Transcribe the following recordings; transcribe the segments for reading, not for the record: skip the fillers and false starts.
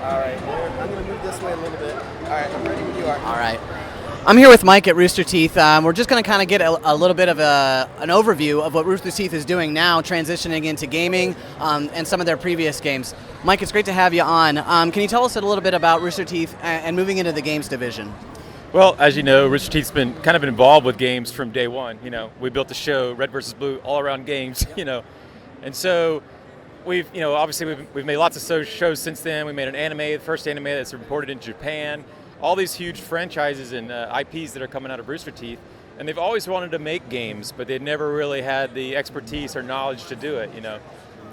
All right, I'm going to move this way a little bit. All right, I'm ready when you are. All right. I'm here with Mike at Rooster Teeth. We're just going to kind of get a little bit of an overview of what Rooster Teeth is doing now, transitioning into gaming and some of their previous games. Mike, it's great to have you on. Can you tell us a little bit about Rooster Teeth and moving into the games division? Well, as you know, Rooster Teeth's been kind of involved with games from day one. We built the show Red versus Blue all around games. And so we've made lots of shows since then. We made an anime, the first anime that's imported into Japan. All these huge franchises and IPs that are coming out of Rooster Teeth, and they've always wanted to make games, but they'd never really had the expertise or knowledge to do it.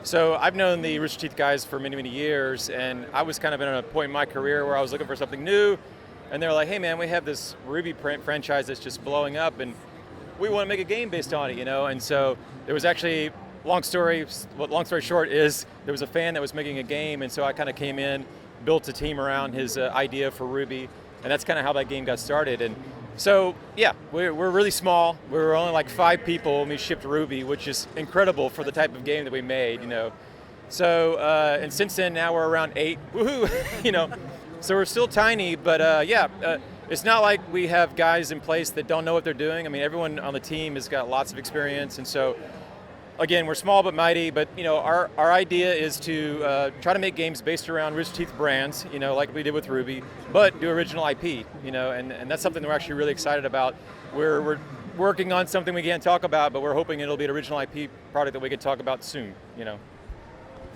So I've known the Rooster Teeth guys for many, many years, and I was kind of at a point in my career where I was looking for something new. And they're like, hey man, we have this Ruby franchise that's just blowing up and we want to make a game based on it, And so there was actually, long story short is, there was a fan that was making a game, and so I kind of came in, built a team around his idea for Ruby, and that's kind of how that game got started. And so, yeah, we're really small. We were only like 5 people when we shipped Ruby, which is incredible for the type of game that we made, So, and since then, now we're around 8, woohoo, So we're still tiny, but it's not like we have guys in place that don't know what they're doing. I mean, everyone on the team has got lots of experience, and so, again, we're small but mighty, but our idea is to try to make games based around Rooster Teeth brands, like we did with Ruby, but do original IP, and that's something that we're actually really excited about. We're working on something we can't talk about, but we're hoping it'll be an original IP product that we can talk about soon,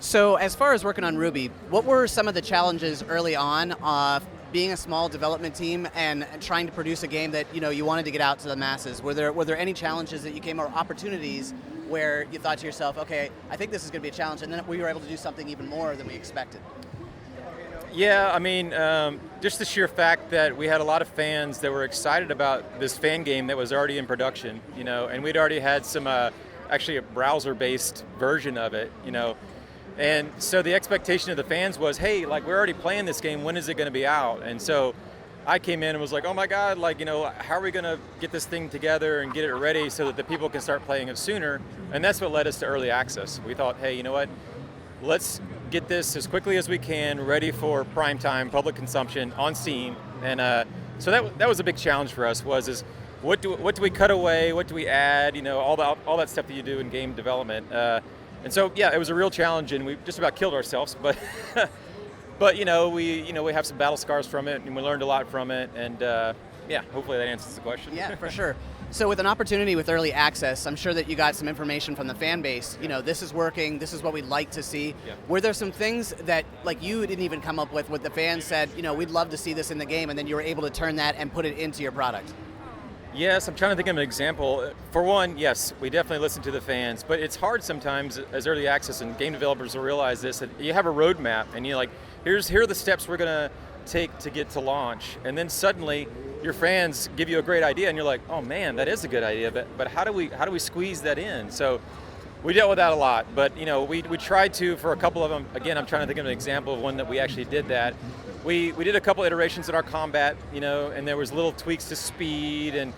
So as far as working on Ruby, what were some of the challenges early on being a small development team and trying to produce a game that you wanted to get out to the masses? Were there any challenges that you came, or opportunities where you thought to yourself, okay, I think this is going to be a challenge, and then we were able to do something even more than we expected? Yeah, I mean, just the sheer fact that we had a lot of fans that were excited about this fan game that was already in production, and we'd already had some, actually a browser-based version of it, And so the expectation of the fans was, hey, like, we're already playing this game, when is it going to be out? And so I came in and was like, oh my God, like, how are we going to get this thing together and get it ready so that the people can start playing it sooner? And that's what led us to early access. We thought, hey, you know what? Let's get this as quickly as we can ready for prime time, public consumption on Steam. And so that was a big challenge for us, is what do we cut away? What do we add? All that stuff that you do in game development. And so, yeah, it was a real challenge, and we just about killed ourselves. But, we have some battle scars from it, and we learned a lot from it. And hopefully that answers the question. Yeah, for sure. So with an opportunity with early access, I'm sure that you got some information from the fan base. This is working. This is what we'd like to see. Yeah. Were there some things that, like, you didn't even come up with? What the fans said, we'd love to see this in the game, and then you were able to turn that and put it into your product? Yes, I'm trying to think of an example. For one, yes, we definitely listen to the fans, but it's hard sometimes as early access, and game developers will realize this, that you have a roadmap and you're like, here are the steps we're gonna take to get to launch. And then suddenly your fans give you a great idea and you're like, oh man, that is a good idea, but how do we squeeze that in? So we dealt with that a lot, but we tried to, for a couple of them, again, I'm trying to think of an example of one that we actually did that. We did a couple iterations in our combat, and there was little tweaks to speed and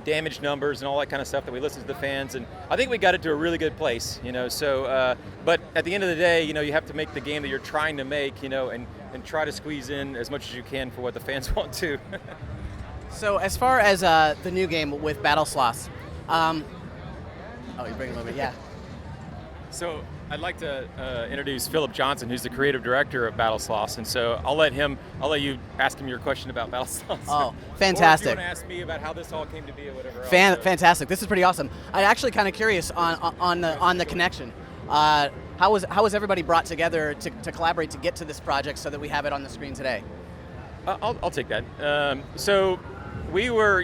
damage numbers and all that kind of stuff that we listened to the fans, and I think we got it to a really good place, So, but at the end of the day, you have to make the game that you're trying to make, and try to squeeze in as much as you can for what the fans want to. So as far as the new game with Battlesloth, oh, you're bringing it over, yeah. So I'd like to introduce Philip Johnson, who's the creative director of Battlesloth, and so I'll let you ask him your question about Battlesloth. Oh, fantastic. Or if you want to ask me about how this all came to be or whatever else. Fantastic. This is pretty awesome. I'm actually kind of curious on the connection. How was everybody brought together to collaborate to get to this project so that we have it on the screen today? I'll take that. So we were,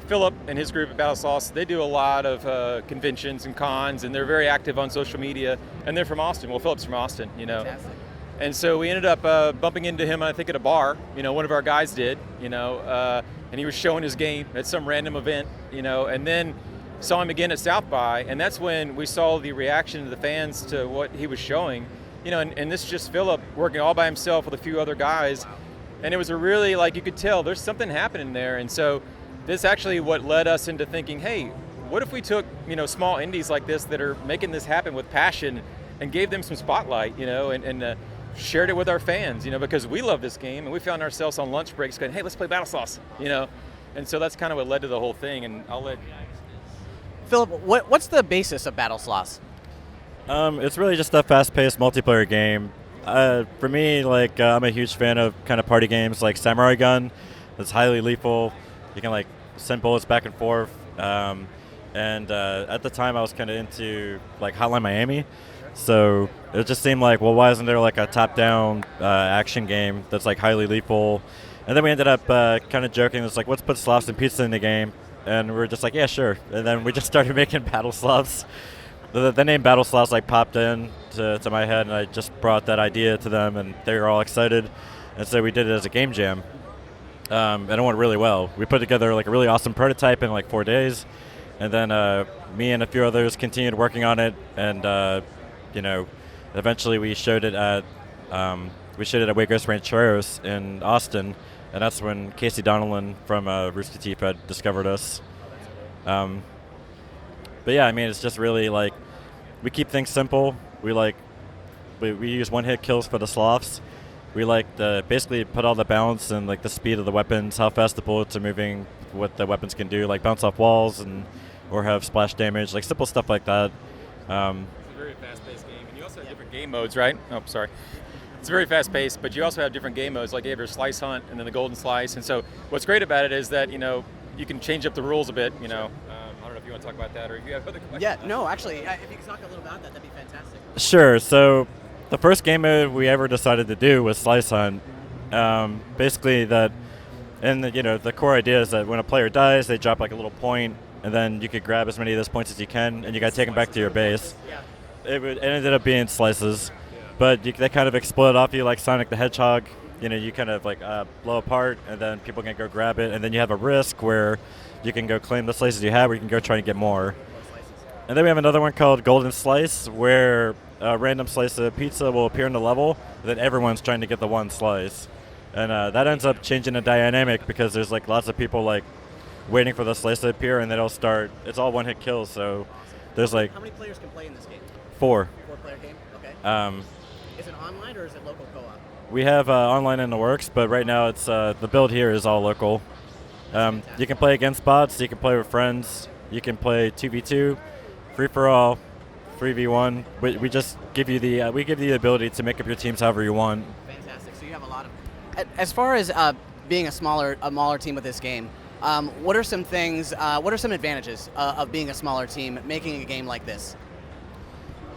Philip and his group at Battlesloth, they do a lot of conventions and cons, and they're very active on social media, and they're from Austin. Well, Philip's from Austin, Fantastic. And so we ended up bumping into him, I think, at a bar. One of our guys did, and he was showing his game at some random event, and then saw him again at South by, and that's when we saw the reaction of the fans to what he was showing, and this is just Philip working all by himself with a few other guys. And it was a really, you could tell there's something happening there. And so this actually what led us into thinking, hey, what if we took, small indies like this that are making this happen with passion and gave them some spotlight, and shared it with our fans, because we love this game, and we found ourselves on lunch breaks going, hey, let's play Battlesloth, and so that's kind of what led to the whole thing. And I'll let Philip, what's the basis of Battlesloth? It's really just a fast-paced multiplayer game. For me, I'm a huge fan of kind of party games like Samurai Gun. It's highly lethal. You can send bullets back and forth. And at the time, I was kind of into Hotline Miami. So it just seemed like, well, why isn't there a top-down action game that's highly lethal? And then we ended up kind of joking. It's let's put sloths and pizza in the game. And we were just yeah, sure. And then we just started making Battlesloths. The name Battlesloth popped in to my head, and I just brought that idea to them, and they were all excited. And so we did it as a game jam. And it went really well. We put together a really awesome prototype in 4 days. And then me and a few others continued working on it, and eventually we showed it at Wagos Rancheros in Austin, and that's when Casey Donnellan from Rooster Teeth had discovered us. But yeah, it's just really we keep things simple. We use one-hit kills for the sloths. We basically put all the balance and the speed of the weapons, how fast the bullets are moving, what the weapons can do, bounce off walls or have splash damage, simple stuff like that. It's a very fast-paced game, and you also have different game modes, right? Oh, sorry. It's very fast-paced, but you also have different game modes, you have your slice hunt and then the golden slice. And so what's great about it is that, you can change up the rules a bit, I don't know if you want to talk about that or if you have other questions. Yeah, no, actually, if you could talk a little about that, that'd be fantastic. Sure. So the first game mode we ever decided to do was slice hunt. Basically the core idea is that when a player dies, they drop a little point, and then you could grab as many of those points as you can, and you got to take them back to your base. Yeah. It ended up being slices, but they kind of explode off you like Sonic the Hedgehog. You kind of blow apart, and then people can go grab it, and then you have a risk where you can go claim the slices you have, or you can go try and get more. And then we have another one called Golden Slice, where a random slice of pizza will appear in the level, and then everyone's trying to get the one slice. And that ends up changing the dynamic because there's lots of people waiting for the slice to appear, and then it'll start. It's all one-hit kills, so there's How many players can play in this game? 4. 4-player game. Okay. Is it online or is it local co-op? We have online in the works, but right now it's the build here is all local. You can play against bots, you can play with friends, you can play 2v2, free for all, 3v1. We just give you the ability to make up your teams however you want. Fantastic. So you have a lot of. As far as being a smaller team with this game, what are some things? What are some advantages of being a smaller team making a game like this?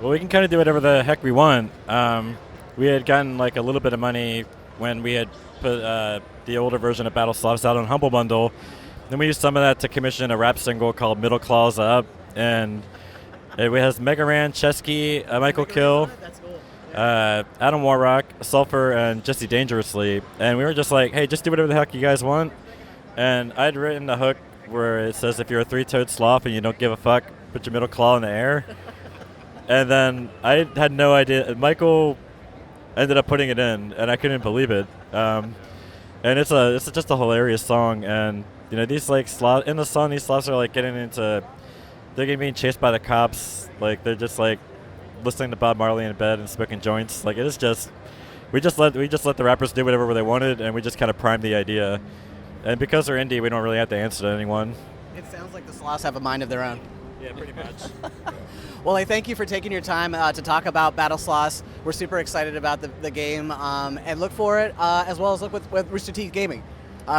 Well, we can kind of do whatever the heck we want. We had gotten a little bit of money when we had put the older version of Battlesloth out on Humble Bundle. Then we used some of that to commission a rap single called Middle Claws Up, and it has Mega Ran, Chesky, Michael Kill, Adam Warrock, Sulfur, and Jesse Dangerously. And we were just hey, just do whatever the heck you guys want. And I'd written a hook where it says, if you're a 3-toed sloth and you don't give a fuck, put your middle claw in the air. And then I had no idea. Michael ended up putting it in, and I couldn't believe it. And it's just a hilarious song. And these sloth in the song, these sloths are they're getting chased by the cops. They're just listening to Bob Marley in bed and smoking joints. It is just we just let the rappers do whatever they wanted, and we just kind of primed the idea. And because they're indie, we don't really have to answer to anyone. It sounds like the sloths have a mind of their own. Yeah, pretty much. Well, I thank you for taking your time to talk about Battlesloth. We're super excited about the game and look for it, as well as look with Rooster Teeth Gaming.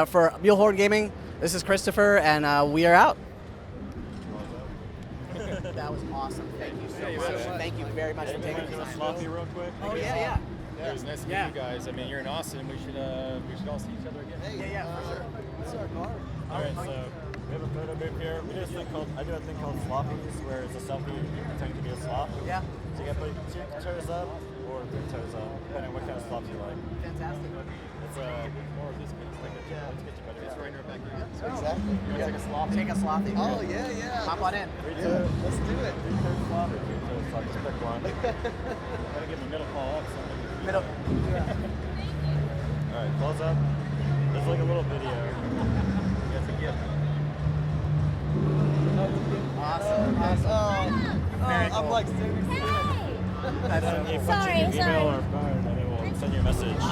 For Mulehorn Gaming, this is Christopher, and we are out. That was awesome. Thank you so much. Thank you very much for taking the time. Sloppy real quick. Oh, yeah. It was nice to meet you guys. You're in Austin. We should all see each other again. Yeah, for sure. This is our car. All right, so we have a photo booth here. I do a thing called sloppies, where it's a selfie you pretend to be a sloth. Yeah. So you got to put 2 toes up or 3 toes up, depending on what kind of sloth you like. Fantastic. It's more of this piece. Let's get you better. It's right here back here. Exactly. You want to take a sloth? Take a slothy. Oh, yeah. Hop on in. 3 Yeah, toes. let's do it. 3 toes sloth or 2 toes sloth. Just pick one. Gotta give the middle claw up. Middle. All right, claws up. There's a little video. That's a gift. Awesome. I'm standing still. That's Sorry. Email or phone, and it will send you a message.